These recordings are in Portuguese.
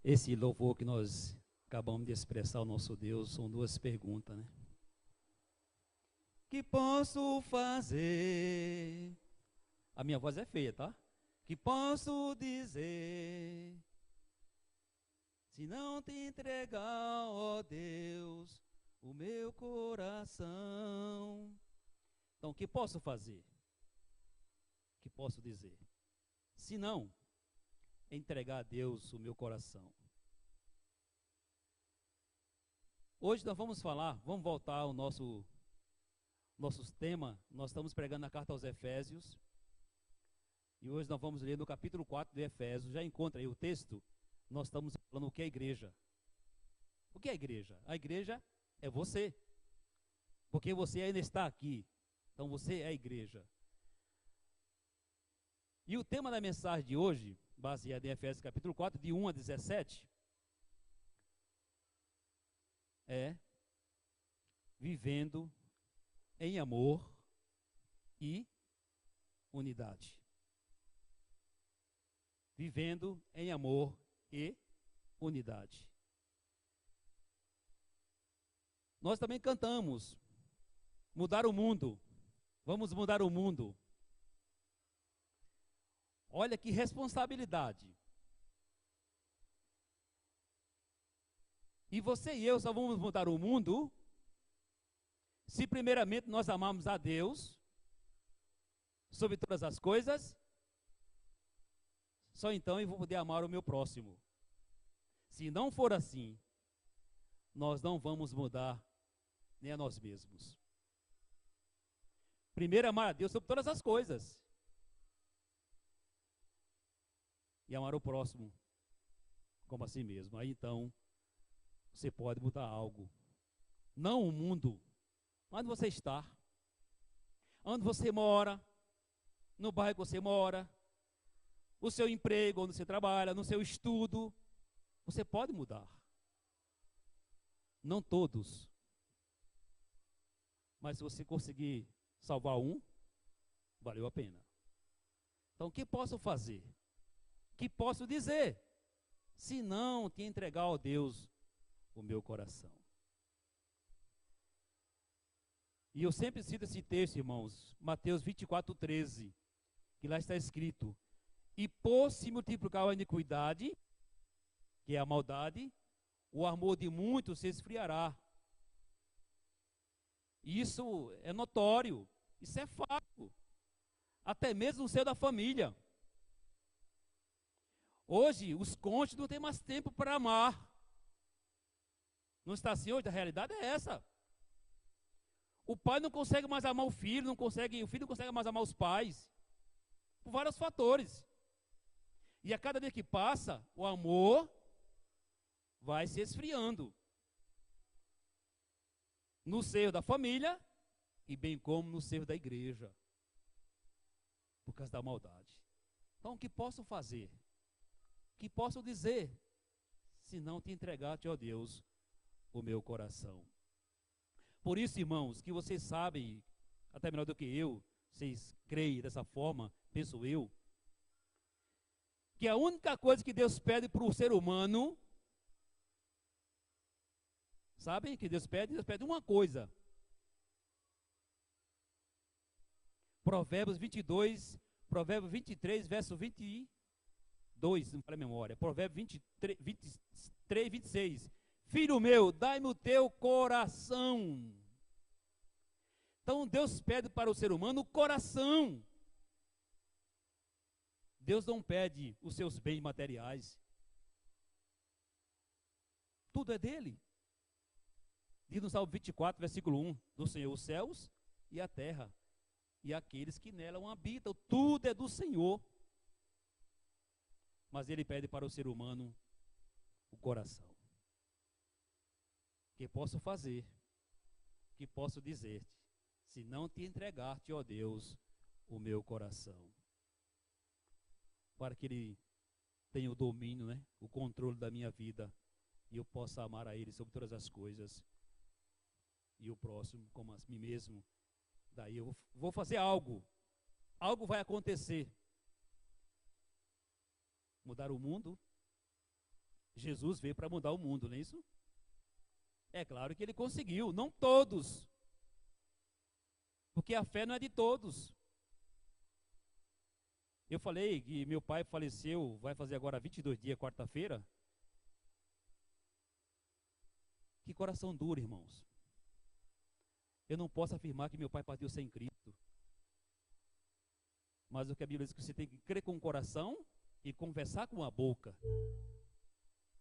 Esse louvor que nós acabamos de expressar ao nosso Deus são duas perguntas, né? Que posso fazer? A minha voz é feia, tá? Que posso dizer? Se não te entregar, ó Deus, o meu coração. Então, o que posso fazer? O que posso dizer? Se não entregar a Deus o meu coração. Hoje nós vamos voltar ao nosso tema. Nós estamos pregando a carta aos Efésios. E hoje nós vamos ler no capítulo 4 de Efésios. Já encontra aí o texto. Nós estamos falando o que é a igreja. O que é a igreja? A igreja é você. Porque você ainda está aqui. Então você é a igreja. E o tema da mensagem de hoje, baseado em Efésios capítulo 4, de 1 a 17, é vivendo em amor e unidade. Vivendo em amor e unidade. Nós também cantamos mudar o mundo. Vamos mudar o mundo. Olha que responsabilidade. E você e eu só vamos mudar o mundo se primeiramente nós amarmos a Deus sobre todas as coisas. Só então eu vou poder amar o meu próximo. Se não for assim, nós não vamos mudar nem a nós mesmos. Primeiro amar a Deus sobre todas as coisas. E amar o próximo como a si mesmo. Aí então você pode mudar algo. Não o mundo, onde você está, onde você mora, no bairro que você mora, o seu emprego, onde você trabalha, no seu estudo. Você pode mudar. Não todos. Mas se você conseguir salvar um, valeu a pena. Então o que posso fazer? O que posso dizer? Se não te entregar a Deus o meu coração. E eu sempre cito esse texto, irmãos, Mateus 24:13, que lá está escrito: e por se multiplicar a iniquidade, que é a maldade, o amor de muitos se esfriará. Isso é notório, isso é fato, até mesmo no seio da família. Hoje, os cônjuges não têm mais tempo para amar. Não está assim hoje? A realidade é essa. O pai não consegue mais amar o filho, o filho não consegue mais amar os pais, por vários fatores. E a cada dia que passa, o amor vai se esfriando. No seio da família, e bem como no seio da igreja, por causa da maldade. Então, o que posso fazer? O que posso dizer? Se não te entregar-te, ó Deus, o meu coração. Por isso, irmãos, que vocês sabem, até melhor do que eu, vocês creem dessa forma, penso eu, que a única coisa que Deus pede para o ser humano, sabem que Deus pede? Deus pede uma coisa. Provérbios 22, Provérbios 23, verso 22, não falei a memória. Provérbios 23, 26. Filho meu, dai-me o teu coração. Então Deus pede para o ser humano o coração. Deus não pede os seus bens materiais. Tudo é dele. Diz no Salmo 24, versículo 1, do Senhor os céus e a terra, e aqueles que nela habitam. Tudo é do Senhor. Mas ele pede para o ser humano o coração. Que posso fazer? Que posso dizer-te? Se não te entregar-te, ó Deus, o meu coração. Para que ele tenha o domínio, né, o controle da minha vida, e eu possa amar a ele sobre todas as coisas, e o próximo como a mim mesmo. Daí eu vou fazer algo vai acontecer. Mudar o mundo Jesus veio para mudar o mundo, não é isso? É claro que ele conseguiu, não todos. Porque a fé não é de todos. Eu falei que meu pai faleceu, vai fazer agora 22 dias, quarta-feira. Que coração duro, irmãos. Eu não posso afirmar que meu pai partiu sem Cristo. Mas o que a Bíblia diz que você tem que crer com o coração e confessar com a boca.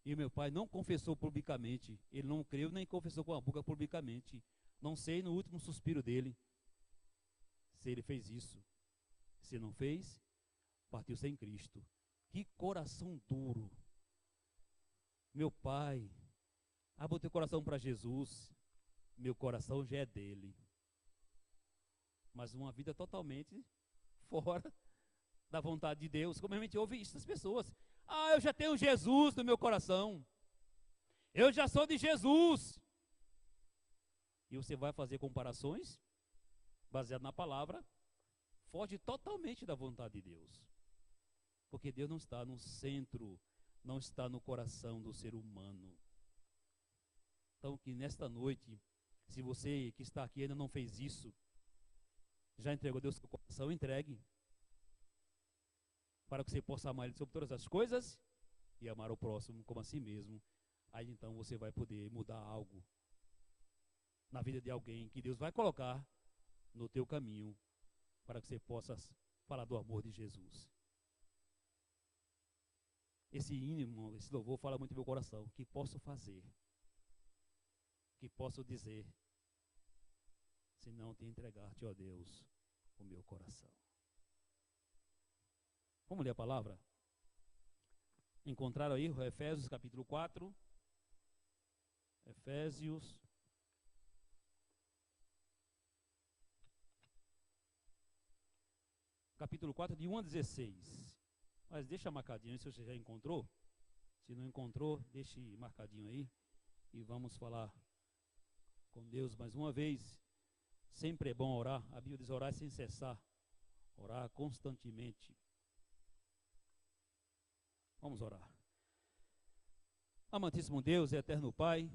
E meu pai não confessou publicamente. Ele não creu nem confessou com a boca publicamente. Não sei no último suspiro dele se ele fez isso. Se não fez, partiu sem Cristo. Que coração duro. Meu pai, abra o teu coração para Jesus. Meu coração já é dele. Mas uma vida totalmente fora da vontade de Deus. Como a gente ouve isso das pessoas. Ah, eu já tenho Jesus no meu coração. Eu já sou de Jesus. E você vai fazer comparações baseado na palavra, foge totalmente da vontade de Deus. Porque Deus não está no centro, não está no coração do ser humano. Então que nesta noite, se você que está aqui ainda não fez isso, já entregou Deus seu coração, entregue. Para que você possa amar Ele sobre todas as coisas e amar o próximo como a si mesmo. Aí então você vai poder mudar algo na vida de alguém que Deus vai colocar no teu caminho para que você possa falar do amor de Jesus. Esse hino, esse louvor fala muito no meu coração. O que posso fazer? O que posso dizer? Se não te entregar-te, ó Deus, o meu coração. Vamos ler a palavra? Encontraram aí Efésios capítulo 4. Efésios capítulo 4, de 1 a 16. Mas deixa marcadinho aí se você já encontrou. Se não encontrou, deixe marcadinho aí. E vamos falar com Deus mais uma vez. Sempre é bom orar. A Bíblia diz orar sem cessar. Orar constantemente. Vamos orar. Amantíssimo Deus e eterno Pai,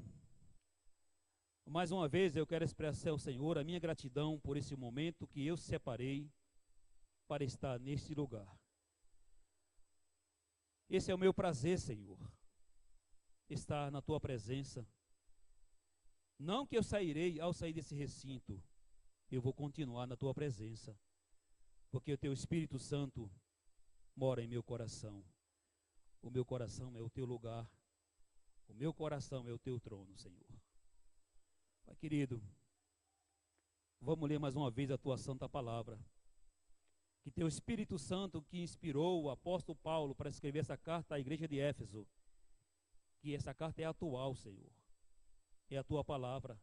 mais uma vez eu quero expressar ao Senhor a minha gratidão por esse momento que eu separei para estar neste lugar. Esse é o meu prazer, Senhor, estar na Tua presença. Não que eu sairei, ao sair desse recinto, eu vou continuar na Tua presença, porque o Teu Espírito Santo mora em meu coração. O meu coração é o Teu lugar, o meu coração é o Teu trono, Senhor. Pai querido, vamos ler mais uma vez a Tua santa palavra. Que Teu Espírito Santo que inspirou o apóstolo Paulo para escrever essa carta à igreja de Éfeso, que essa carta é atual, Senhor. É a Tua palavra,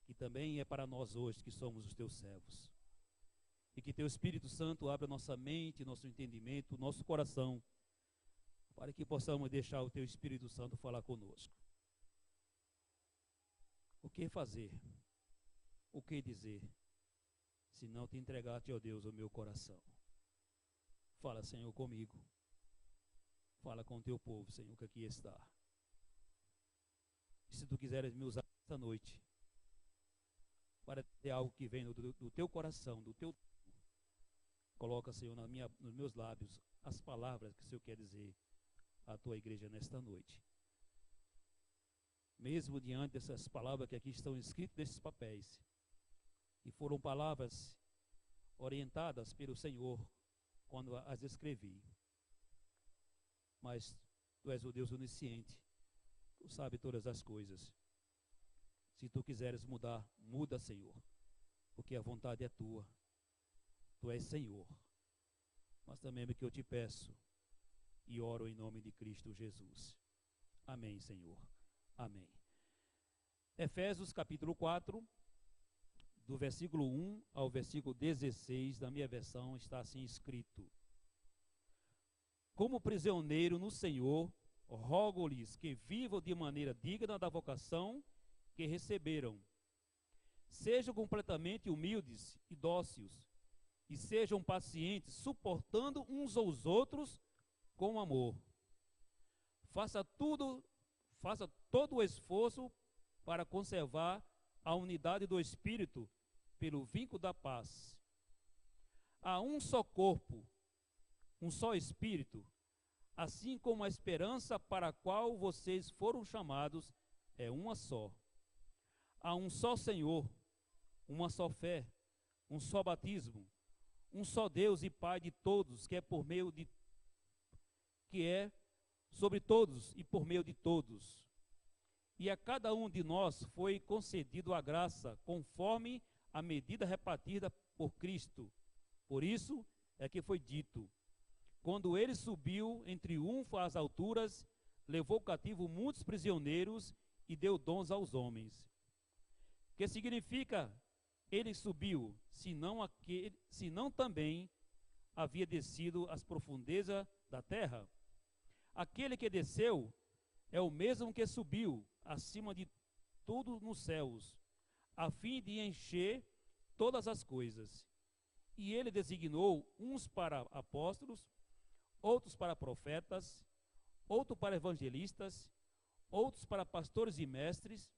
que também é para nós hoje, que somos os Teus servos. E que Teu Espírito Santo abra nossa mente, nosso entendimento, nosso coração, para que possamos deixar o Teu Espírito Santo falar conosco. O que fazer? O que dizer? Se não te entregar-te, ó Deus, o meu coração. Fala, Senhor, comigo. Fala com o Teu povo, Senhor, que aqui está. E se Tu quiseres me usar esta noite, para ter algo que vem do Teu coração, do Teu... Coloca, Senhor, nos meus lábios as palavras que o Senhor quer dizer à Tua igreja nesta noite. Mesmo diante dessas palavras que aqui estão escritas nesses papéis, e foram palavras orientadas pelo Senhor quando as escrevi. Mas Tu és o Deus onisciente, Tu sabes todas as coisas. Se Tu quiseres mudar, muda, Senhor, porque a vontade é Tua. Tu és Senhor. Mas também é que eu te peço e oro em nome de Cristo Jesus. Amém, Senhor. Amém. Efésios capítulo 4, do versículo 1 ao versículo 16, da minha versão, está assim escrito: Como prisioneiro no Senhor, rogo-lhes que vivam de maneira digna da vocação que receberam. Sejam completamente humildes e dóceis, e sejam pacientes, suportando uns aos outros com amor. Faça todo o esforço para conservar a unidade do Espírito pelo vínculo da paz. Há um só corpo, um só Espírito, assim como a esperança para a qual vocês foram chamados é uma só. Há um só Senhor, uma só fé, um só batismo, um só Deus e Pai de todos, que é sobre todos e por meio de todos. E a cada um de nós foi concedido a graça, conforme a medida repartida por Cristo. Por isso é que foi dito: quando ele subiu em triunfo às alturas, levou cativo muitos prisioneiros e deu dons aos homens. Que significa ele subiu, senão também havia descido às profundezas da terra? Aquele que desceu é o mesmo que subiu acima de tudo nos céus, a fim de encher todas as coisas. E ele designou uns para apóstolos, outros para profetas, outros para evangelistas, outros para pastores e mestres,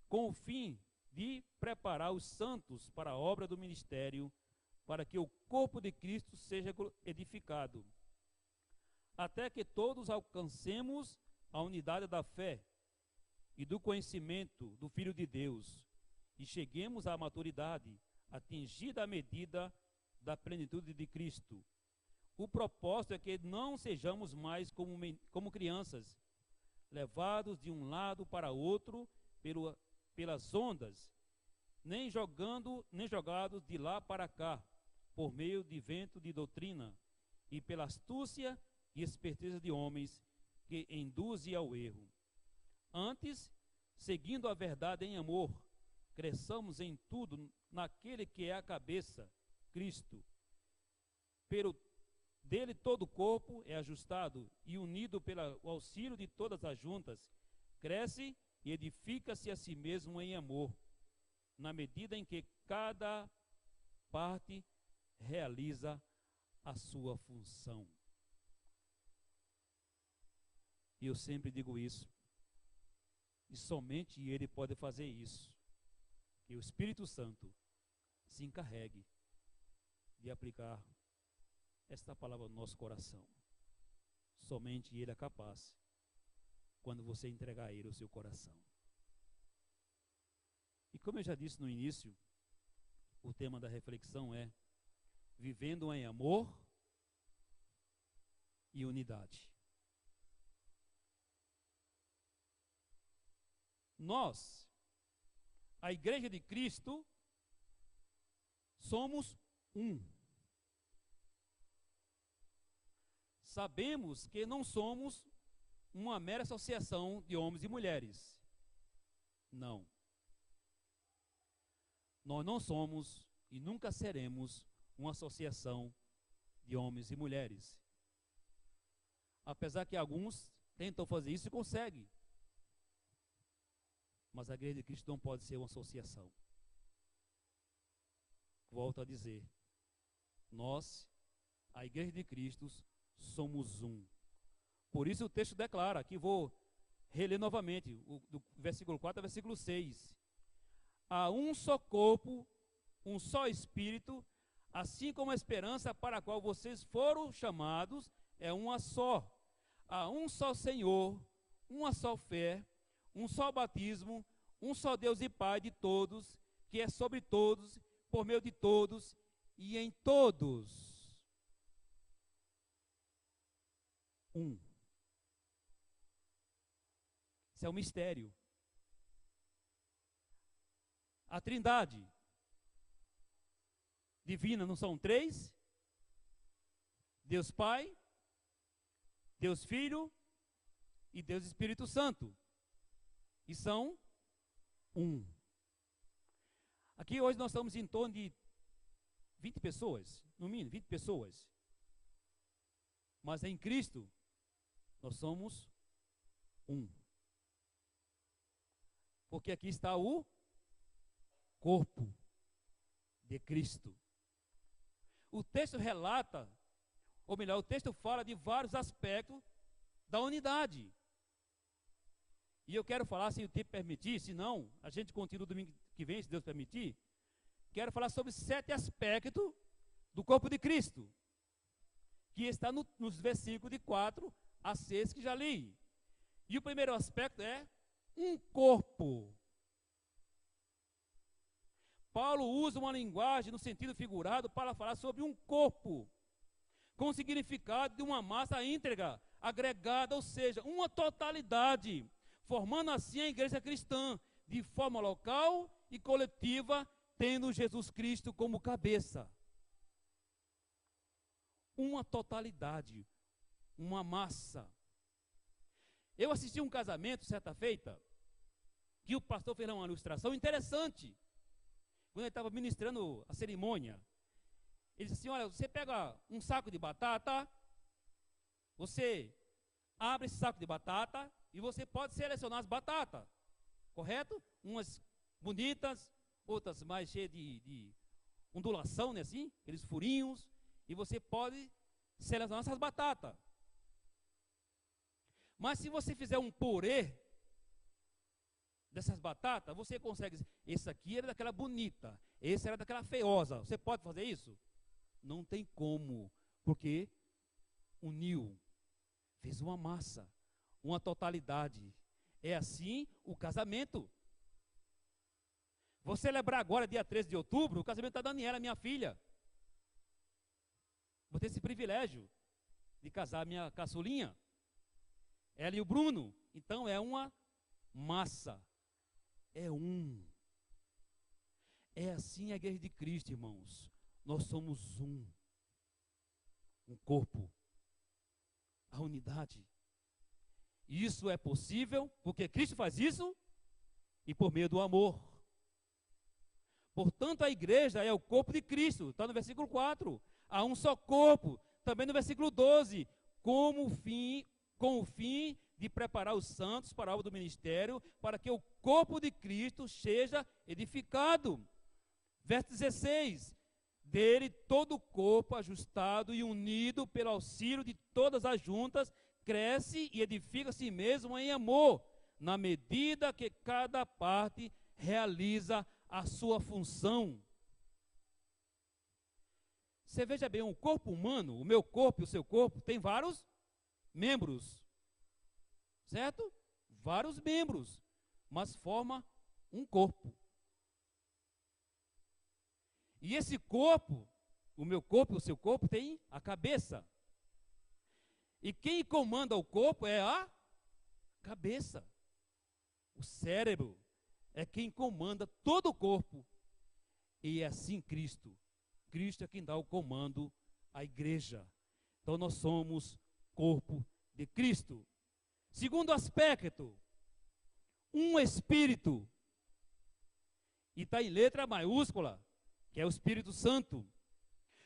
com o fim de preparar os santos para a obra do ministério, para que o corpo de Cristo seja edificado, até que todos alcancemos a unidade da fé e do conhecimento do Filho de Deus, e cheguemos à maturidade, atingida a medida da plenitude de Cristo. O propósito é que não sejamos mais como crianças, levados de um lado para outro pelas ondas, nem jogados de lá para cá, por meio de vento de doutrina, e pela astúcia e esperteza de homens que induzem ao erro. Antes, seguindo a verdade em amor, cresçamos em tudo naquele que é a cabeça, Cristo. Dele todo o corpo é ajustado e unido pelo auxílio de todas as juntas, cresce e edifica-se a si mesmo em amor, na medida em que cada parte realiza a sua função. E eu sempre digo isso, e somente Ele pode fazer isso, que o Espírito Santo se encarregue de aplicar esta palavra no nosso coração. Somente Ele é capaz, quando você entregar a Ele o seu coração. E como eu já disse no início, o tema da reflexão é vivendo em amor e unidade. Nós, a Igreja de Cristo, somos um. Sabemos que não somos uma mera associação de homens e mulheres. Não. Nós não somos e nunca seremos uma associação de homens e mulheres. Apesar que alguns tentam fazer isso e conseguem. Mas a Igreja de Cristo não pode ser uma associação. Volto a dizer, nós, a Igreja de Cristo, somos um. Por isso o texto declara, aqui vou reler novamente, do versículo 4 ao versículo 6. Há um só corpo, um só Espírito, assim como a esperança para a qual vocês foram chamados é uma só. Há um só Senhor, uma só fé, um só batismo, um só Deus e Pai de todos, que é sobre todos, por meio de todos e em todos. Um. Isso é um mistério. A Trindade divina não são três? Deus Pai, Deus Filho e Deus Espírito Santo. E são um. Aqui hoje nós estamos em torno de 20 pessoas, no mínimo 20 pessoas. Mas em Cristo, nós somos um. Porque aqui está o corpo de Cristo. O texto relata, ou melhor, o texto fala de vários aspectos da unidade. E eu quero falar, se o tempo permitir, se não, a gente continua domingo que vem, se Deus permitir. Quero falar sobre 7 aspectos do corpo de Cristo, que está nos versículos de 4 a 6 que já li. E o primeiro aspecto é um corpo. Paulo usa uma linguagem no sentido figurado para falar sobre um corpo, com o significado de uma massa íntegra, agregada, ou seja, uma totalidade, formando assim a igreja cristã, de forma local e coletiva, tendo Jesus Cristo como cabeça. Uma totalidade, uma massa. Eu assisti um casamento, certa feita, que o pastor fez uma ilustração interessante. Quando ele estava ministrando a cerimônia, ele disse assim: olha, você pega um saco de batata, você abre esse saco de batata e você pode selecionar as batatas, correto? Umas bonitas, outras mais cheias de ondulação, né, assim, aqueles furinhos, e você pode selecionar essas batatas. Mas se você fizer um purê dessas batatas, você consegue dizer, esse aqui era daquela bonita, esse era daquela feiosa. Você pode fazer isso? Não tem como, porque uniu, fez uma massa, uma totalidade. É assim o casamento. Vou celebrar agora, dia 13 de outubro, o casamento da Daniela, minha filha. Vou ter esse privilégio de casar minha caçulinha, ela e o Bruno. Então é uma massa, é um. É assim a igreja de Cristo, irmãos. Nós somos um corpo, a unidade. Isso é possível porque Cristo faz isso e por meio do amor. Portanto, a igreja é o corpo de Cristo, está no versículo 4. Há um só corpo, também no versículo 12, com o fim de preparar os santos para a obra do ministério, para que o corpo de Cristo seja edificado. Verso 16, dele todo o corpo ajustado e unido pelo auxílio de todas as juntas, cresce e edifica a si mesmo em amor, na medida que cada parte realiza a sua função. Você veja bem, o corpo humano, o meu corpo e o seu corpo, tem vários membros, certo? Vários membros, mas forma um corpo. E esse corpo, o meu corpo e o seu corpo, tem a cabeça. E quem comanda o corpo é a cabeça. O cérebro é quem comanda todo o corpo. E é assim Cristo. Cristo é quem dá o comando à igreja. Então nós somos corpo de Cristo. Segundo aspecto, um Espírito. E está em letra maiúscula, que é o Espírito Santo.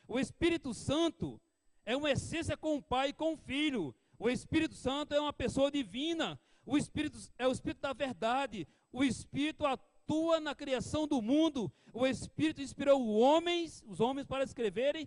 O Espírito Santo é uma essência com o Pai e com o Filho. O Espírito Santo é uma pessoa divina. O Espírito é o Espírito da verdade. O Espírito atua na criação do mundo. O Espírito inspirou os homens para escreverem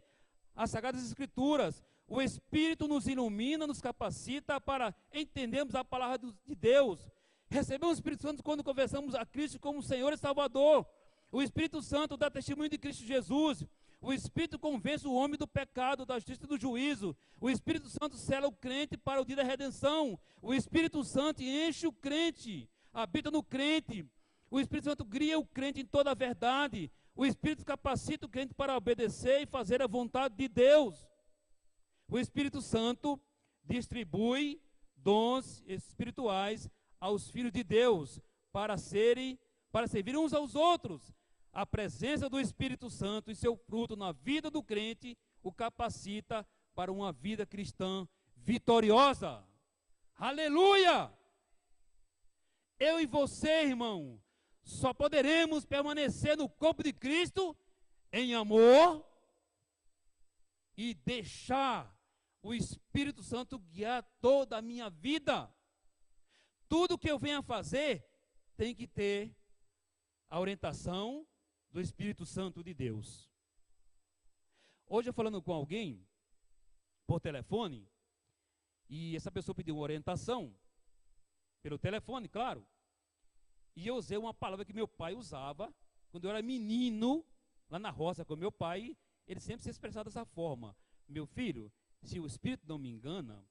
as Sagradas Escrituras. O Espírito nos ilumina, nos capacita para entendermos a palavra de Deus. Recebemos o Espírito Santo quando confessamos a Cristo como Senhor e Salvador. O Espírito Santo dá testemunho de Cristo Jesus. O Espírito convence o homem do pecado, da justiça e do juízo. O Espírito Santo sela o crente para o dia da redenção. O Espírito Santo enche o crente, habita no crente. O Espírito Santo guia o crente em toda a verdade. O Espírito capacita o crente para obedecer e fazer a vontade de Deus. O Espírito Santo distribui dons espirituais aos filhos de Deus para servir uns aos outros. A presença do Espírito Santo e seu fruto na vida do crente o capacita para uma vida cristã vitoriosa. Aleluia! Eu e você, irmão, só poderemos permanecer no corpo de Cristo em amor e deixar o Espírito Santo guiar toda a minha vida. Tudo que eu venha fazer tem que ter a orientação do Espírito Santo de Deus. Hoje eu falando com alguém por telefone, E essa pessoa pediu uma orientação, pelo telefone, claro. E eu usei uma palavra que meu pai usava, quando eu era menino, lá na roça com meu pai, ele sempre se expressava dessa forma. Meu filho, se o Espírito não me engana,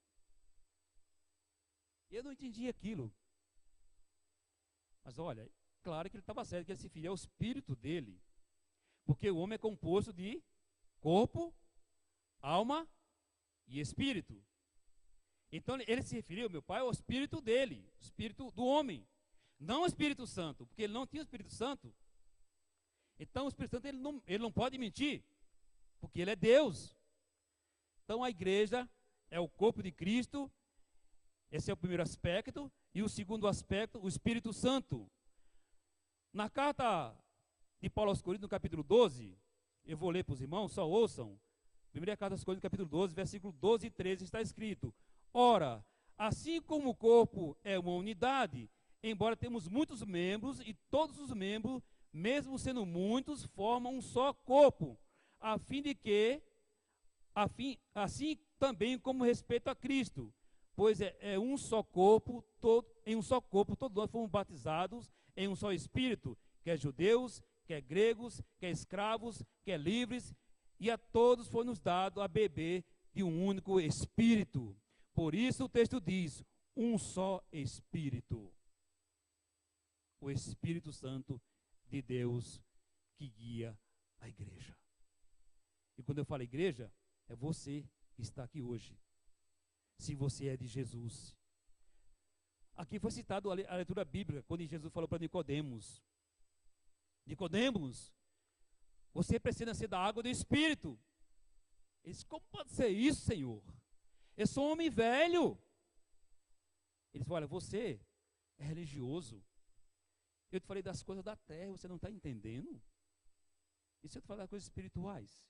eu não entendi aquilo. Mas olha, claro que ele estava certo, que esse filho é o Espírito dele. Porque o homem é composto de corpo, alma e espírito. Então ele se referiu, meu pai, ao Espírito dele, o Espírito do homem. Não o Espírito Santo, porque ele não tinha o Espírito Santo. Então o Espírito Santo ele não pode mentir, porque ele é Deus. Então a igreja é o corpo de Cristo, esse é o primeiro aspecto. E o segundo aspecto, o Espírito Santo. Na carta de Paulo aos Coríntios, no capítulo 12, eu vou ler para os irmãos, só ouçam. Primeira carta aos Coríntios, capítulo 12, versículo 12 e 13, está escrito: ora, assim como o corpo é uma unidade, embora temos muitos membros, e todos os membros, mesmo sendo muitos, formam um só corpo, assim também como respeito a Cristo, pois é um só corpo, em um só corpo todos nós fomos batizados em um só Espírito, quer judeus, quer gregos, quer escravos, quer livres, e a todos foi nos dado a beber de um único Espírito. Por isso o texto diz, um só Espírito. O Espírito Santo de Deus que guia a igreja. E quando eu falo igreja, é você que está aqui hoje. Se você é de Jesus. Aqui foi citado a leitura bíblica, quando Jesus falou para Nicodemos: Nicodemos, você precisa ser da água do Espírito. Ele disse: como pode ser isso, Senhor? Eu sou um homem velho. Ele disse: olha, você é religioso. Eu te falei das coisas da terra, você não está entendendo? E se eu te falar das coisas espirituais?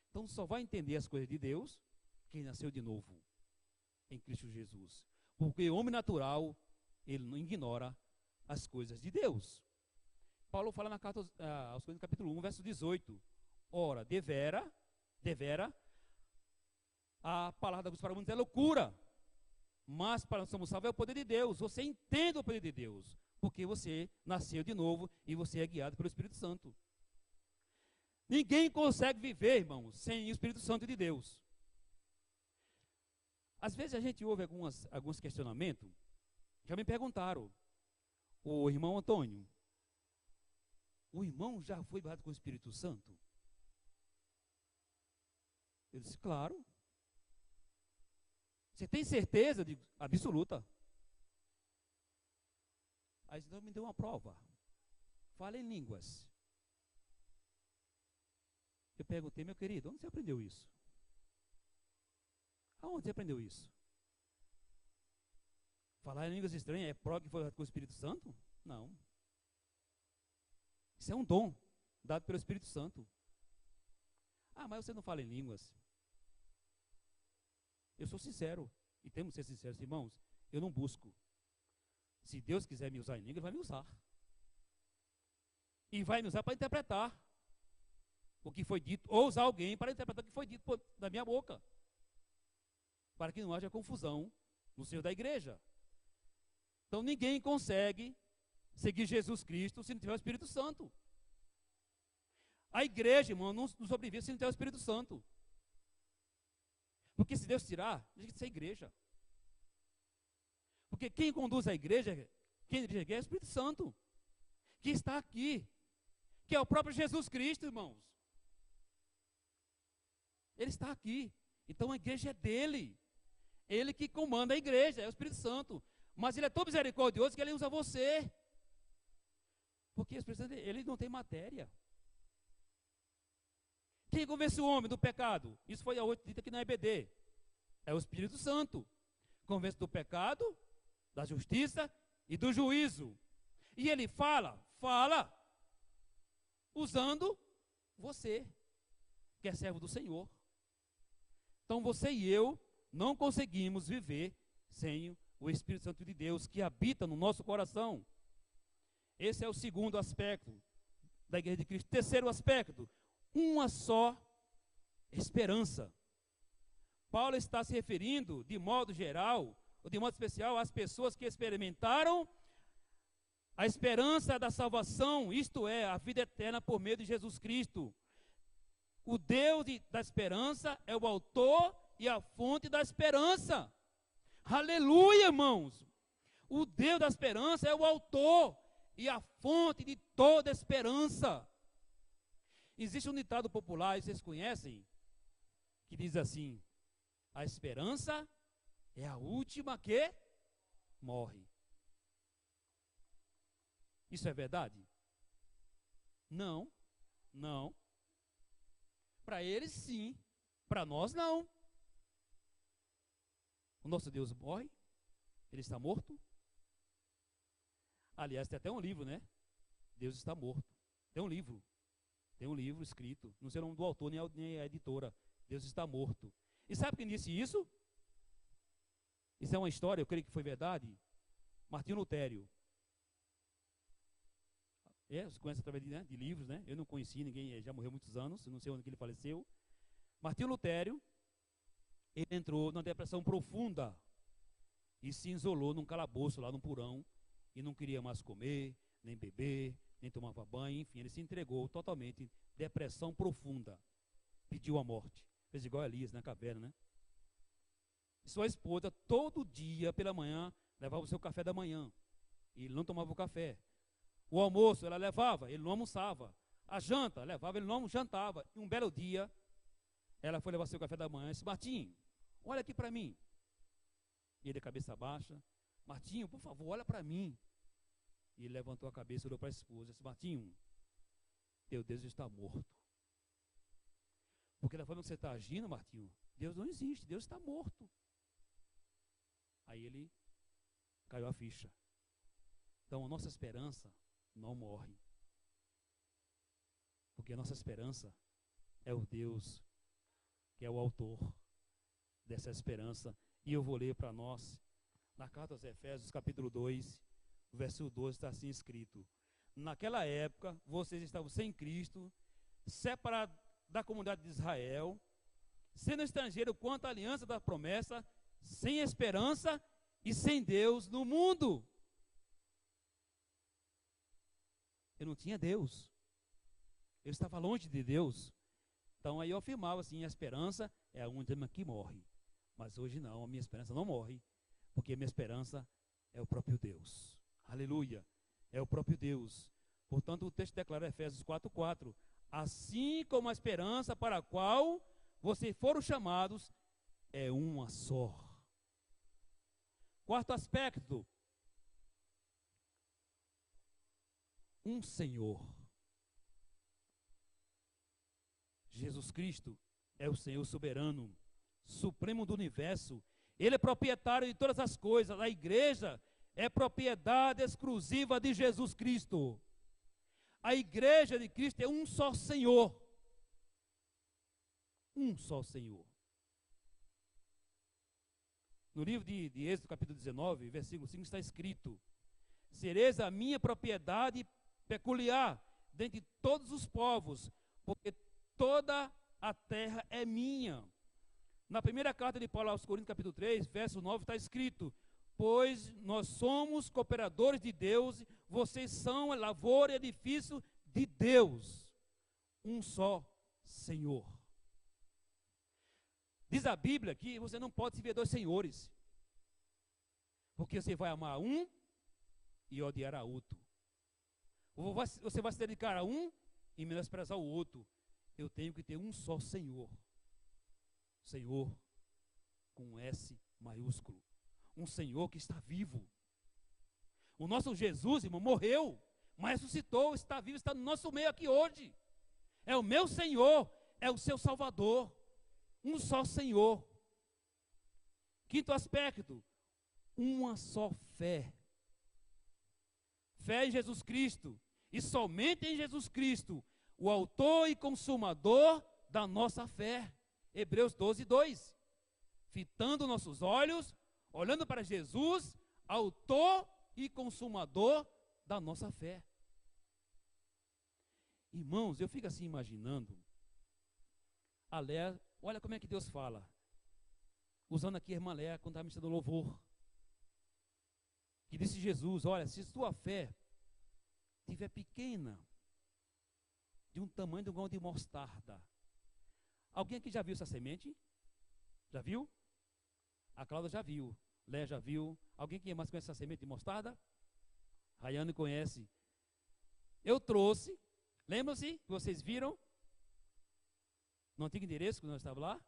Então só vai entender as coisas de Deus quem nasceu de novo em Cristo Jesus. Porque o homem natural, ele não ignora as coisas de Deus. Paulo fala na carta aos Coríntios, capítulo 1, verso 18. Ora, devera, a palavra para muitos é loucura, mas para nós somos salvos é o poder de Deus. Você entende o poder de Deus, porque você nasceu de novo e você é guiado pelo Espírito Santo. Ninguém consegue viver, irmãos, sem o Espírito Santo de Deus. Às vezes a gente ouve alguns questionamentos. Já me perguntaram: o irmão Antônio, o irmão já foi batizado com o Espírito Santo? Eu disse: claro. Você tem certeza? Absoluta. Aí então me deu uma prova. Fala em línguas. Eu perguntei: meu querido, onde você aprendeu isso? Aonde você aprendeu isso? Falar em línguas estranhas é prova que foi com o Espírito Santo? Não. Isso é um dom dado pelo Espírito Santo. Ah, mas você não fala em línguas. Eu sou sincero, e temos que ser sinceros, irmãos. Eu não busco. Se Deus quiser me usar em língua, Ele vai me usar. E vai me usar para interpretar o que foi dito, ou usar alguém para interpretar o que foi dito da minha boca, para que não haja confusão no seio da igreja. Então ninguém consegue seguir Jesus Cristo se não tiver o Espírito Santo. A igreja, irmão, não sobrevive se não tiver o Espírito Santo. Porque se Deus tirar, deixa de ser igreja. Porque quem conduz a igreja, quem dirige a igreja é o Espírito Santo, que está aqui, que é o próprio Jesus Cristo, irmãos. Ele está aqui. Então a igreja é dele. Ele que comanda a igreja, é o Espírito Santo. Mas ele é tão misericordioso que ele usa você. Porque o Espírito Santo, ele não tem matéria. Quem convence o homem do pecado? Isso foi a 8 dita aqui na EBD. É o Espírito Santo. Convence do pecado, da justiça e do juízo. E ele fala, usando você, que é servo do Senhor. Então você e eu não conseguimos viver sem o Espírito Santo de Deus que habita no nosso coração. Esse é o segundo aspecto da Igreja de Cristo. Terceiro aspecto, uma só esperança. Paulo está se referindo, de modo geral, ou de modo especial, às pessoas que experimentaram a esperança da salvação, isto é, a vida eterna por meio de Jesus Cristo. O Deus da esperança é o autor e a fonte da esperança. Aleluia, irmãos! O Deus da esperança é o autor e a fonte de toda esperança. Existe um ditado popular, vocês conhecem, que diz assim: a esperança é a última que morre. Isso é verdade? Não, não. Para eles sim, para nós não. O nosso Deus morre? Ele está morto? Aliás, tem até um livro, né? Deus está morto. Tem um livro escrito, não sei o nome do autor nem a editora. Deus está morto. E sabe quem disse isso? Isso é uma história, eu creio que foi verdade. Martinho Lutero. Você conhece através de livros, né? Eu não conheci ninguém, já morreu há muitos anos, não sei onde que ele faleceu. Martinho Lutero, ele entrou numa depressão profunda e se isolou num calabouço lá num porão e não queria mais comer, nem beber, nem tomava banho, enfim, ele se entregou totalmente, depressão profunda, pediu a morte, fez igual a Elias na caverna, né? E sua esposa, todo dia pela manhã, levava o seu café da manhã, e ele não tomava o café. O almoço ela levava, ele não almoçava. A janta levava, ele não jantava. E um belo dia, ela foi levar seu café da manhã e disse: Martinho, olha aqui para mim. E ele, cabeça baixa: Martinho, por favor, olha para mim. E ele levantou a cabeça e olhou para a esposa e disse: Martinho, teu Deus está morto. Porque da forma que você está agindo, Martinho, Deus não existe, Deus está morto. Aí ele caiu a ficha. Então a nossa esperança não morre. Porque a nossa esperança é o Deus que é o autor dessa esperança. E eu vou ler para nós, na carta aos Efésios, capítulo 2, versículo 12, está assim escrito: naquela época, vocês estavam sem Cristo, separados da comunidade de Israel, sendo estrangeiro quanto à aliança da promessa, sem esperança e sem Deus no mundo. Eu não tinha Deus. Eu estava longe de Deus. Então aí eu afirmava assim: a esperança é a última que morre. Mas hoje não, a minha esperança não morre, porque a minha esperança é o próprio Deus. Aleluia, é o próprio Deus. Portanto, o texto declara, Efésios 4:4, assim como a esperança para a qual vocês foram chamados é uma só. Quarto aspecto: um Senhor. Jesus Cristo é o Senhor soberano, supremo do universo. Ele é proprietário de todas as coisas. A igreja é propriedade exclusiva de Jesus Cristo. A igreja de Cristo é um só Senhor. Um só Senhor. No livro de Êxodo, capítulo 19, versículo 5, está escrito: sereis a minha propriedade peculiar dentre todos os povos, porque toda a terra é minha. Na primeira carta de Paulo aos Coríntios, capítulo 3, verso 9, está escrito: pois nós somos cooperadores de Deus, vocês são a lavoura e edifício de Deus, um só Senhor. Diz a Bíblia que você não pode servir dois senhores, porque você vai amar um e odiar a outro. Ou você vai se dedicar a um e menosprezar o outro. Eu tenho que ter um só Senhor. Senhor com um S maiúsculo. Um Senhor que está vivo. O nosso Jesus, irmão, morreu, mas ressuscitou, está vivo, está no nosso meio aqui hoje. É o meu Senhor, é o seu Salvador. Um só Senhor. Quinto aspecto: uma só fé. Fé em Jesus Cristo, e somente em Jesus Cristo, o autor e consumador da nossa fé. Hebreus 12:2. Fitando nossos olhos, olhando para Jesus, autor e consumador da nossa fé. Irmãos, eu fico assim imaginando, olha como é que Deus fala: usando aqui a irmã Léa, quando estava ministrando louvor, que disse Jesus, olha, se sua fé estiver pequena, de um tamanho de um grão de mostarda. Alguém aqui já viu essa semente? Já viu? A Cláudia já viu, Léa já viu. Alguém que mais conhece essa semente de mostarda? Rayane conhece. Eu trouxe, lembram-se que vocês viram no antigo endereço que nós estávamos lá?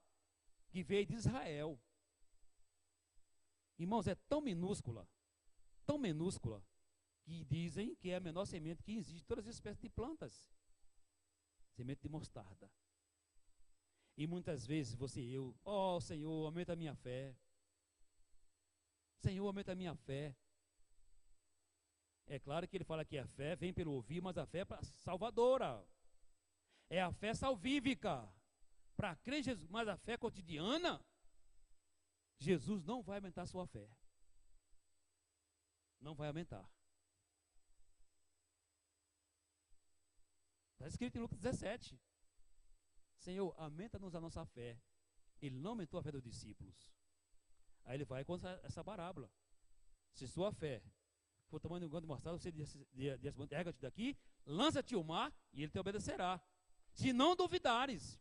Que veio de Israel. Irmãos, é tão minúscula, que dizem que é a menor semente que existe em todas as espécies de plantas. Semente de mostarda. E muitas vezes você e eu, ó Senhor, aumenta a minha fé. Senhor, aumenta a minha fé. É claro que ele fala que a fé vem pelo ouvir, mas a fé é salvadora. É a fé salvífica. Para crer em Jesus, mas a fé cotidiana, Jesus não vai aumentar a sua fé. Não vai aumentar. Está escrito em Lucas 17. Senhor, aumenta-nos a nossa fé. Ele não aumentou a fé dos discípulos. Aí ele vai contra essa parábola. Se sua fé for o tamanho de um grão de mostarda, você diz, erga-te daqui, lança-te ao mar e ele te obedecerá. Se não duvidares.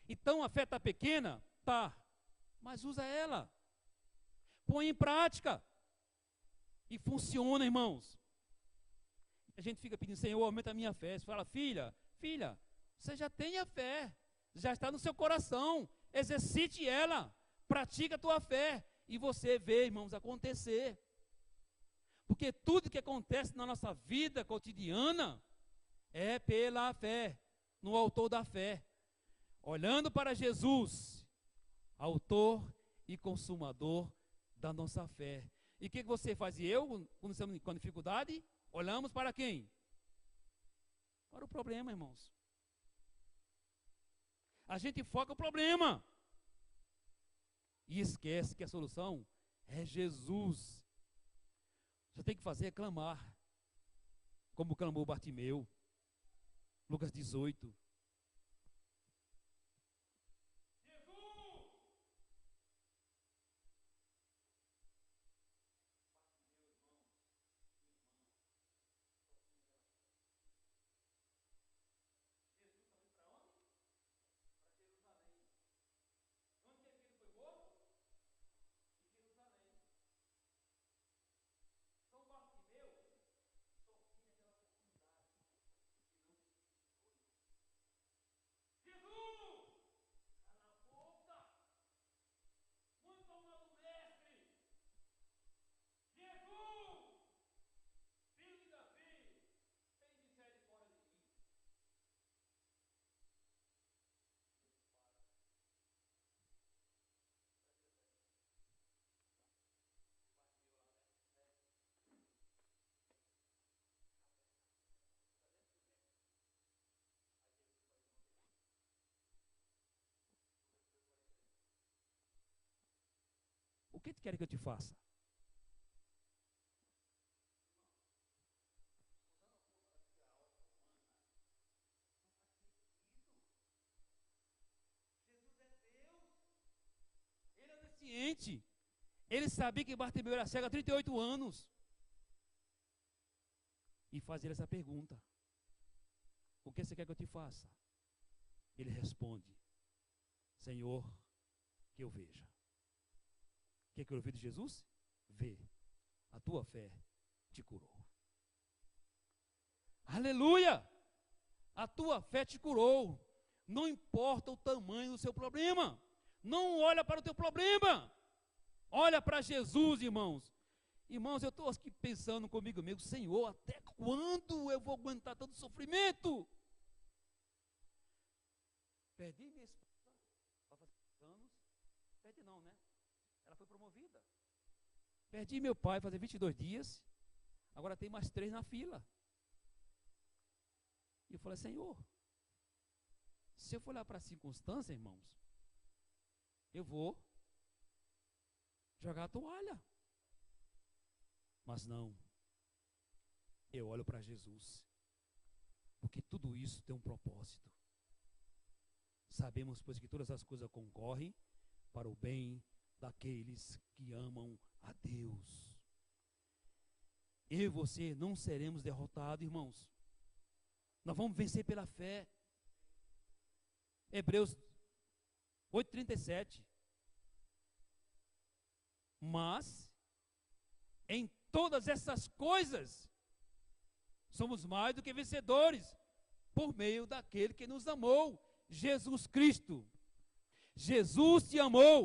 Então a fé está pequena? Tá. Mas usa ela. Põe em prática. E funciona, irmãos. A gente fica pedindo, Senhor, aumenta a minha fé. Você fala, filha, você já tem a fé. Já está no seu coração. Exercite ela. Pratica a tua fé. E você vê, irmãos, acontecer. Porque tudo que acontece na nossa vida cotidiana é pela fé. No autor da fé. Olhando para Jesus, autor e consumador da nossa fé. E o que você faz? E eu, quando estamos com dificuldade, olhamos para quem? Para o problema, irmãos. A gente foca no problema. E esquece que a solução é Jesus. Você tem que fazer é clamar. Como clamou Bartimeu. Lucas 18. O que tu quer que eu te faça? Ele é onisciente. Ele sabia que Bartimeu era cego há 38 anos. E fazia essa pergunta. O que você quer que eu te faça? Ele responde, Senhor, que eu veja. O que é que eu ouvi de Jesus? Vê, a tua fé te curou. Aleluia! A tua fé te curou. Não importa o tamanho do seu problema. Não olha para o teu problema. Olha para Jesus, irmãos. Irmãos, eu estou aqui pensando comigo mesmo, Senhor, até quando eu vou aguentar tanto sofrimento? Perdi minha esposa, vai fazer anos. Perdi não, né? Ela foi promovida. Perdi meu pai fazer 22 dias. Agora tem mais 3 na fila. E eu falei, Senhor, se eu for olhar para a circunstância, irmãos, eu vou jogar a toalha. Mas não. Eu olho para Jesus. Porque tudo isso tem um propósito. Sabemos, pois, que todas as coisas concorrem para o bem daqueles que amam a Deus. Eu e você não seremos derrotados, irmãos. Nós vamos vencer pela fé. Hebreus 8:37. Mas em todas essas coisas somos mais do que vencedores por meio daquele que nos amou, Jesus Cristo. Jesus te amou.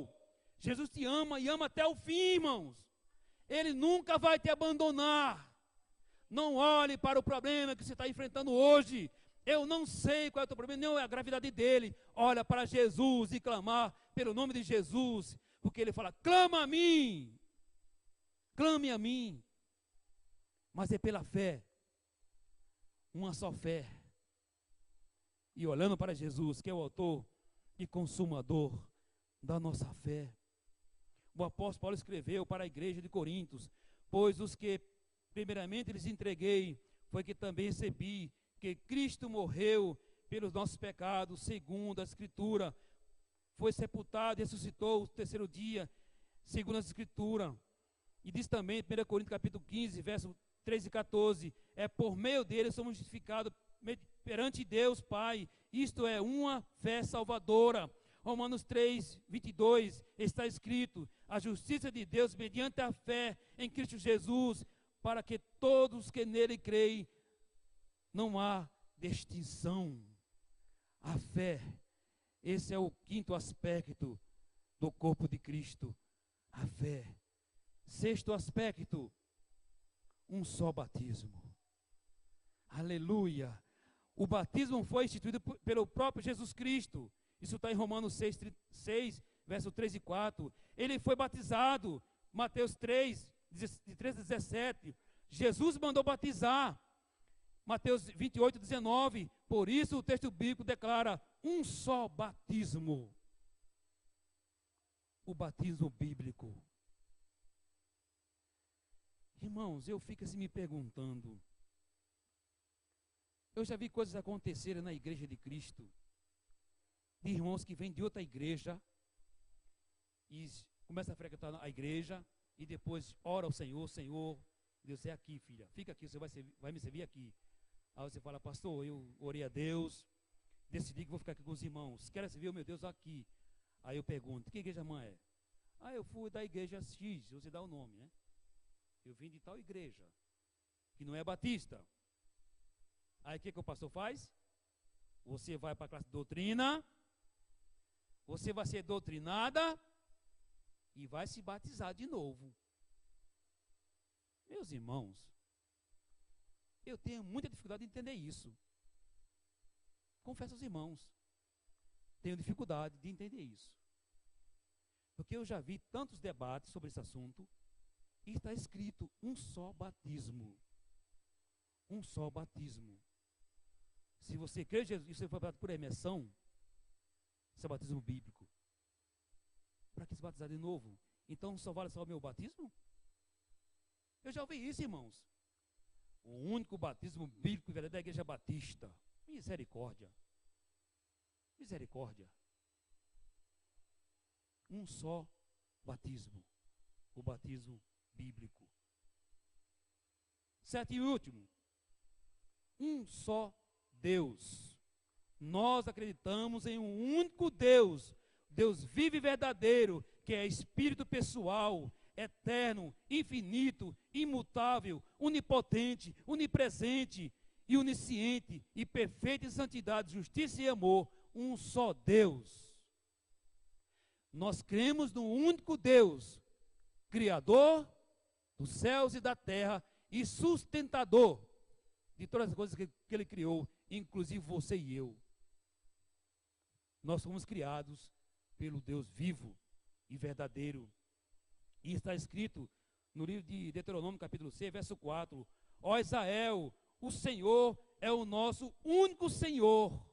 Jesus te ama e ama até o fim, irmãos. Ele nunca vai te abandonar. Não olhe para o problema que você está enfrentando hoje. Eu não sei qual é o teu problema, não é a gravidade dele. Olha para Jesus e clamar pelo nome de Jesus. Porque ele fala, clama a mim. Clame a mim. Mas é pela fé. Uma só fé. E olhando para Jesus, que é o autor e consumador da nossa fé. O apóstolo Paulo escreveu para a igreja de Corintos, pois os que primeiramente lhes entreguei, foi que também recebi, que Cristo morreu pelos nossos pecados, segundo a Escritura, foi sepultado e ressuscitou o terceiro dia, segundo a Escritura. E diz também, 1 Coríntios capítulo 15, verso 13 e 14, é por meio dele somos justificados perante Deus Pai, isto é uma fé salvadora. Romanos 3, 22, está escrito, a justiça de Deus mediante a fé em Cristo Jesus, para que todos que nele creem, não há distinção. A fé, esse é o quinto aspecto do corpo de Cristo, a fé. Sexto aspecto, um só batismo. Aleluia. O batismo foi instituído pelo próprio Jesus Cristo. Isso está em Romanos 6, verso 3 e 4. Ele foi batizado, Mateus 3, de 13 a 17. Jesus mandou batizar, Mateus 28, 19. Por isso o texto bíblico declara um só batismo. O batismo bíblico. Irmãos, eu fico assim me perguntando. Eu já vi coisas acontecerem na igreja de Cristo, de irmãos que vêm de outra igreja e começam a frequentar a igreja e depois ora ao Senhor, Senhor, Deus é aqui, filha, fica aqui, você vai me servir aqui. Aí você fala, pastor, eu orei a Deus, decidi que vou ficar aqui com os irmãos, quero servir o meu Deus aqui. Aí eu pergunto, que igreja mãe é? Ah, eu fui da igreja X, você dá o nome, né? Eu vim de tal igreja, que não é batista. Aí o que o pastor faz? Você vai para a classe de doutrina, você vai ser doutrinada e vai se batizar de novo. Meus irmãos, eu tenho muita dificuldade de entender isso. Confesso aos irmãos, tenho dificuldade de entender isso. Porque eu já vi tantos debates sobre esse assunto e está escrito um só batismo. Um só batismo. Se você crê em Jesus e você foi batizado por imersão, isso é batismo bíblico. Para que se batizar de novo? Então só vale só o meu batismo? Eu já ouvi isso, irmãos. O único batismo bíblico verdadeiro da igreja batista. Misericórdia. Misericórdia. Um só batismo. O batismo bíblico. Certo e último. Um só Deus. Nós acreditamos em um único Deus, Deus vivo e verdadeiro, que é Espírito pessoal, eterno, infinito, imutável, onipotente, onipresente e onisciente e perfeito em santidade, justiça e amor, um só Deus. Nós cremos no único Deus, Criador dos céus e da terra e sustentador de todas as coisas que Ele criou, inclusive você e eu. Nós fomos criados pelo Deus vivo e verdadeiro. E está escrito no livro de Deuteronômio, capítulo 6, verso 4. Ó Israel, o Senhor é o nosso único Senhor.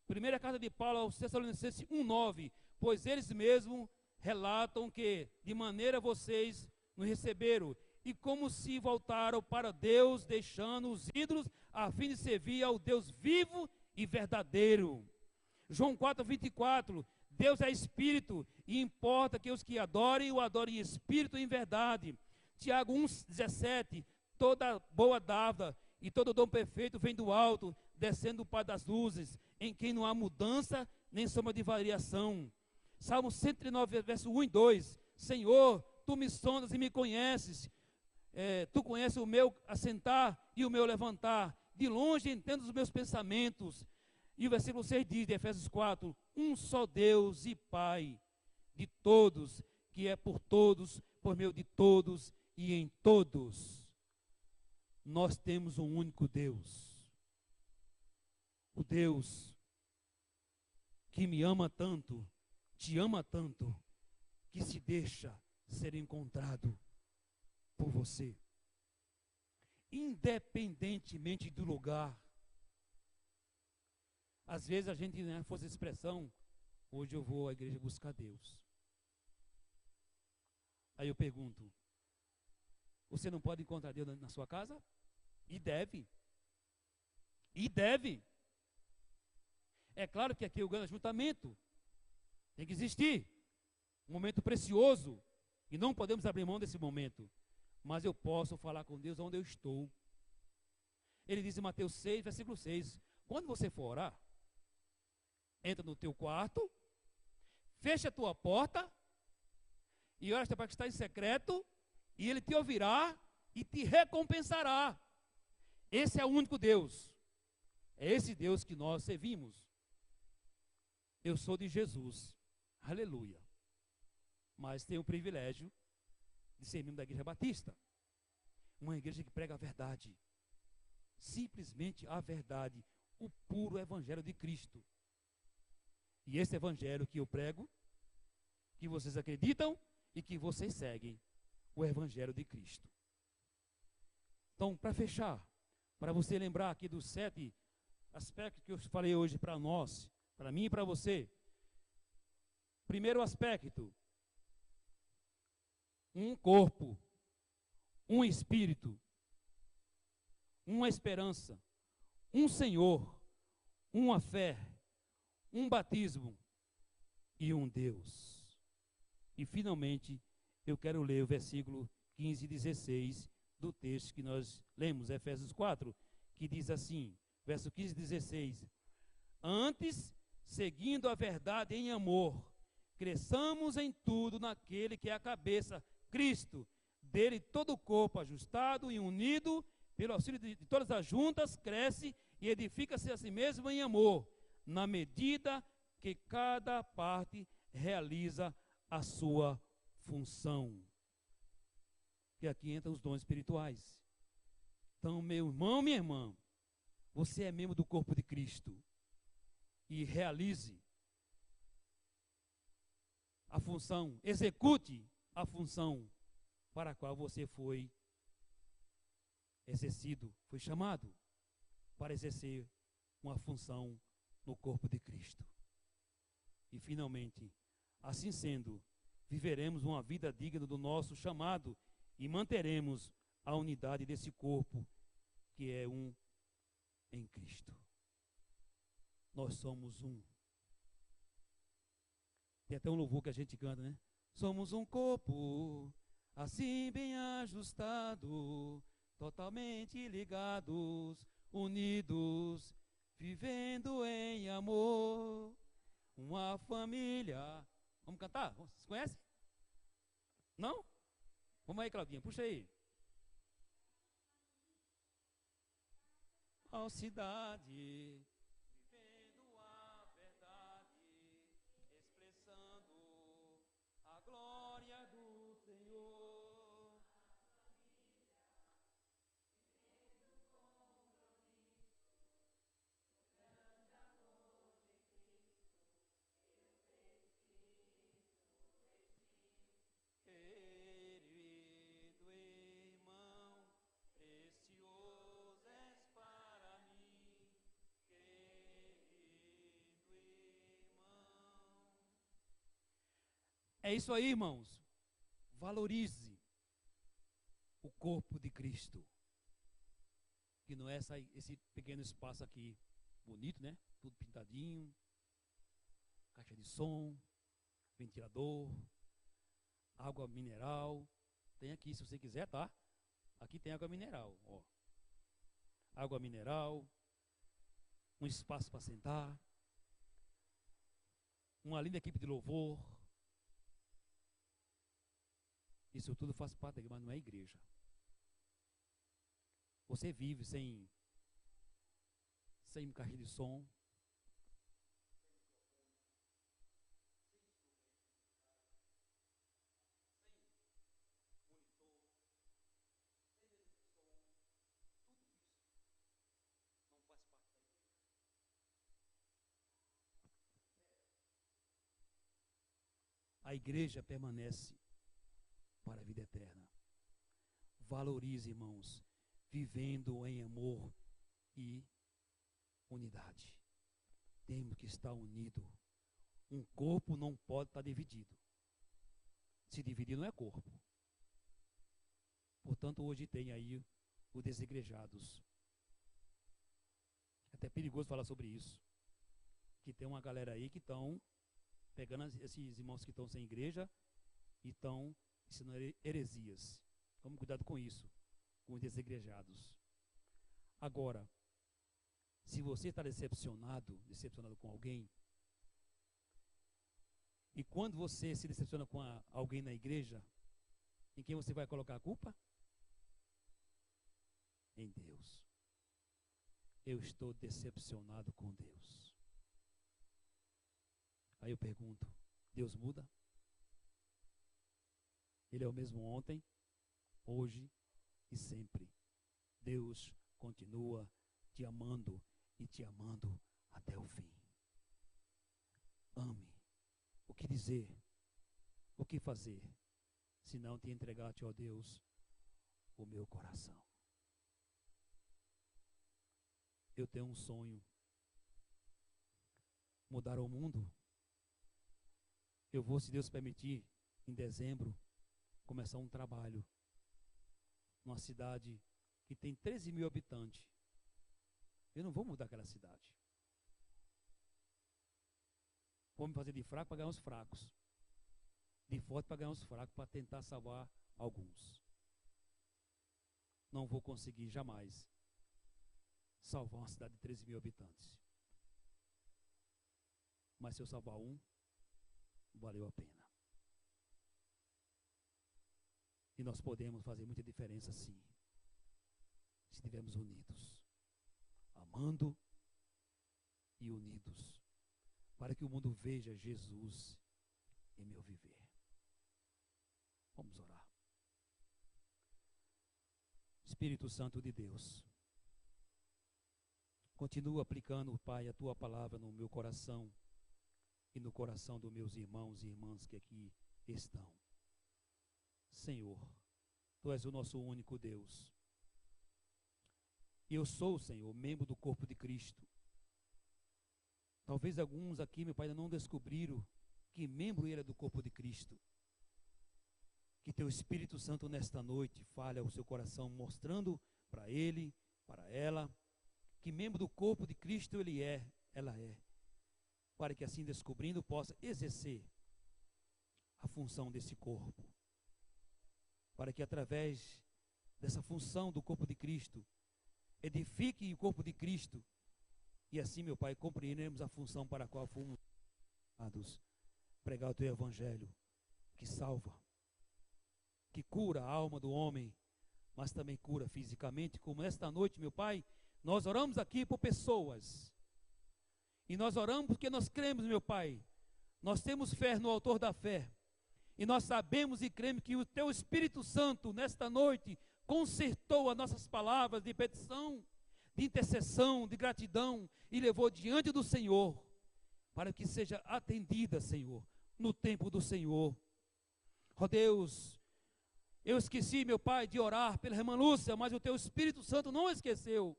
Primeira carta de Paulo aos Tessalonicenses 1:9. Pois eles mesmos relatam que, de maneira vocês nos receberam, e como se voltaram para Deus, deixando os ídolos, a fim de servir ao Deus vivo e verdadeiro. João 4:24, Deus é espírito e importa que os que adorem o adorem em espírito e em verdade. Tiago 1,17, toda boa dádiva e todo dom perfeito vem do alto, descendo do Pai das luzes, em quem não há mudança nem sombra de variação. Salmo 139, verso 1 e 2, Senhor, tu me sondas e me conheces, tu conheces o meu assentar e o meu levantar, de longe entendo os meus pensamentos. E o versículo 6 diz, de Efésios 4, um só Deus e Pai de todos, que é por todos, por meio de todos e em todos. Nós temos um único Deus. O Deus que me ama tanto, te ama tanto, que se deixa ser encontrado por você. Independentemente do lugar. Às vezes a gente, né, fosse a expressão, hoje eu vou à igreja buscar Deus. Aí eu pergunto, você não pode encontrar Deus na sua casa? E deve. E deve. É claro que aqui o grande ajuntamento tem que existir. Um momento precioso. E não podemos abrir mão desse momento. Mas eu posso falar com Deus onde eu estou. Ele diz em Mateus 6, versículo 6, quando você for orar, entra no teu quarto, fecha a tua porta, e ora para que está em secreto, e ele te ouvirá e te recompensará. Esse é o único Deus. É esse Deus que nós servimos. Eu sou de Jesus. Aleluia. Mas tenho o privilégio de ser membro da Igreja Batista. Uma igreja que prega a verdade. Simplesmente a verdade. O puro evangelho de Cristo. E esse evangelho que eu prego, que vocês acreditam e que vocês seguem, o evangelho de Cristo. Então, para fechar, para você lembrar aqui dos 7 aspectos que eu falei hoje para nós, para mim e para você. Primeiro aspecto, um corpo, um espírito, uma esperança, um Senhor, uma fé, um batismo e um Deus. E finalmente, eu quero ler o versículo 15 e 16 do texto que nós lemos, Efésios 4, que diz assim, verso 15 e 16, antes, seguindo a verdade em amor, cresçamos em tudo naquele que é a cabeça, Cristo, dele todo o corpo ajustado e unido, pelo auxílio de todas as juntas, cresce e edifica-se a si mesmo em amor, na medida que cada parte realiza a sua função. E aqui entram os dons espirituais. Então, meu irmão, minha irmã, você é membro do corpo de Cristo. E realize a função, execute a função para a qual você foi exercido, foi chamado para exercer uma função no corpo de Cristo. E finalmente, assim sendo, viveremos uma vida digna do nosso chamado e manteremos a unidade desse corpo que é um em Cristo. Nós somos um. Tem até um louvor que a gente canta, né? Somos um corpo, assim bem ajustado, totalmente ligados, unidos, vivendo em amor, uma família. Vamos cantar? Vocês conhecem? Não? Vamos aí, Claudinha, puxa aí. Falsidade, vivendo a verdade, expressando a glória do Senhor. Querido irmão, precioso és para mim, querido irmão. É isso aí, irmãos. Valorize o corpo de Cristo. Que não é esse pequeno espaço aqui, bonito, né? Tudo pintadinho. caixa de som, ventilador, água mineral. Tem aqui, se você quiser, tá? Aqui tem água mineral, ó. Água mineral, um espaço para sentar, uma linda equipe de louvor. Isso tudo faz parte daqui, mas não é igreja. Você vive sem caixa de som, a igreja permanece para a vida eterna. Valorize, irmãos, vivendo em amor e unidade. Temos que estar unidos. Um corpo não pode estar dividido. Se dividir não é corpo. Portanto, hoje tem aí os desigrejados. É até perigoso falar sobre isso. Que tem uma galera aí que estão pegando esses irmãos que estão sem igreja e estão ensinando heresias. Tome cuidado com isso, com os desigrejados. Agora, se você está decepcionado com alguém, e quando você se decepciona com alguém na igreja, em quem você vai colocar a culpa? Em Deus. Eu estou decepcionado com Deus. Aí eu pergunto, Deus muda? Ele é o mesmo ontem, hoje e sempre. Deus continua te amando e te amando até o fim. Ame. O que dizer? O que fazer? Se não te entregar-te, ó Deus, o meu coração. Eu tenho um sonho. Mudar o mundo. Eu vou, se Deus permitir, em dezembro, começar um trabalho numa cidade que tem 13 mil habitantes. Eu não vou mudar aquela cidade. Vou me fazer de fraco para ganhar os fracos. De forte para ganhar os fracos, para tentar salvar alguns. Não vou conseguir jamais salvar uma cidade de 13 mil habitantes. Mas se eu salvar um, valeu a pena. E nós podemos fazer muita diferença sim, se estivermos unidos, amando e unidos, para que o mundo veja Jesus em meu viver. Vamos orar. Espírito Santo de Deus, continua aplicando, Pai, a Tua palavra no meu coração e no coração dos meus irmãos e irmãs que aqui estão. Senhor, Tu és o nosso único Deus. E eu sou, Senhor, membro do corpo de Cristo. Talvez alguns aqui, meu Pai, ainda não descobriram que membro ele é do corpo de Cristo. Que Teu Espírito Santo nesta noite fale ao seu coração, mostrando para ele, para ela, que membro do corpo de Cristo ele é, ela é. Para que assim descobrindo possa exercer a função desse corpo. Para que através dessa função do corpo de Cristo, edifique o corpo de Cristo, e assim, meu Pai, compreendemos a função para a qual fomos chamados, pregar o Teu Evangelho, que salva, que cura a alma do homem, mas também cura fisicamente, como esta noite, meu Pai, nós oramos aqui por pessoas, e nós oramos porque nós cremos, meu Pai, nós temos fé no Autor da fé, e nós sabemos e cremos que o Teu Espírito Santo, nesta noite, consertou as nossas palavras de petição, de intercessão, de gratidão, e levou diante do Senhor, para que seja atendida, Senhor, no tempo do Senhor. Ó Deus, eu esqueci, meu Pai, de orar pela irmã Lúcia, mas o Teu Espírito Santo não esqueceu.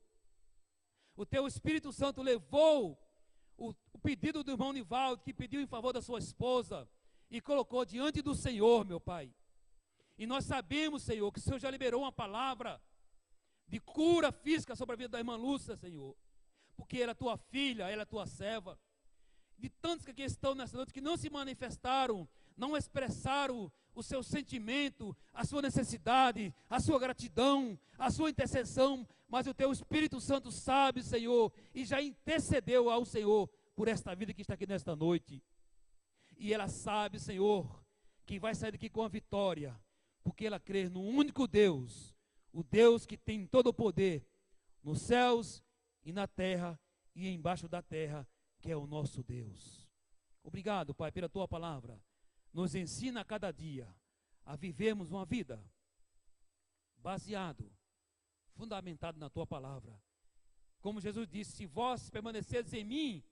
O Teu Espírito Santo levou o pedido do irmão Nivaldo, que pediu em favor da sua esposa, e colocou diante do Senhor, meu Pai. E nós sabemos, Senhor, que o Senhor já liberou uma palavra de cura física sobre a vida da irmã Lúcia, Senhor. Porque ela é Tua filha, ela é Tua serva. de tantos que aqui estão nessa noite, que não se manifestaram, não expressaram o seu sentimento, a sua necessidade, a sua gratidão, a sua intercessão, mas o teu Espírito Santo sabe, Senhor, e já intercedeu ao Senhor por esta vida que está aqui nesta noite. E ela sabe, Senhor, que vai sair daqui com a vitória, porque ela crê no único Deus, o Deus que tem todo o poder, nos céus e na terra e embaixo da terra, que é o nosso Deus. Obrigado, Pai, pela tua palavra. Nos ensina a cada dia a vivermos uma vida baseado, fundamentado na tua palavra. Como Jesus disse, se vós permanecerdes em mim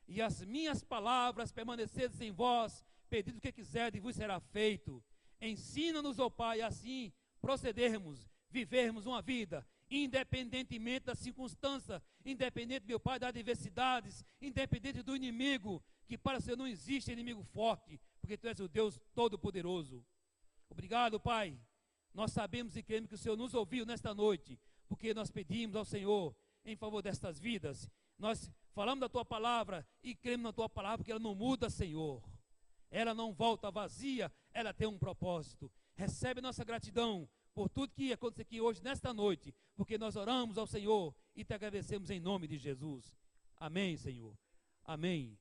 e as minhas palavras permanecerdes em vós, pedido o que quiserdes e vos será feito. Ensina-nos, ó Pai, assim procedermos, vivermos uma vida independentemente da circunstância, independente, meu Pai, das adversidades, independente do inimigo, que para o Senhor não existe inimigo forte, porque Tu és o Deus Todo-Poderoso. Obrigado, Pai. Nós sabemos e cremos que o Senhor nos ouviu nesta noite, porque nós pedimos ao Senhor em favor destas vidas. Nós falamos da Tua palavra e cremos na Tua palavra, porque ela não muda, Senhor. Ela não volta vazia, ela tem um propósito. Recebe nossa gratidão por tudo que aconteceu aqui hoje, nesta noite, porque nós oramos ao Senhor e te agradecemos em nome de Jesus. Amém, Senhor. Amém.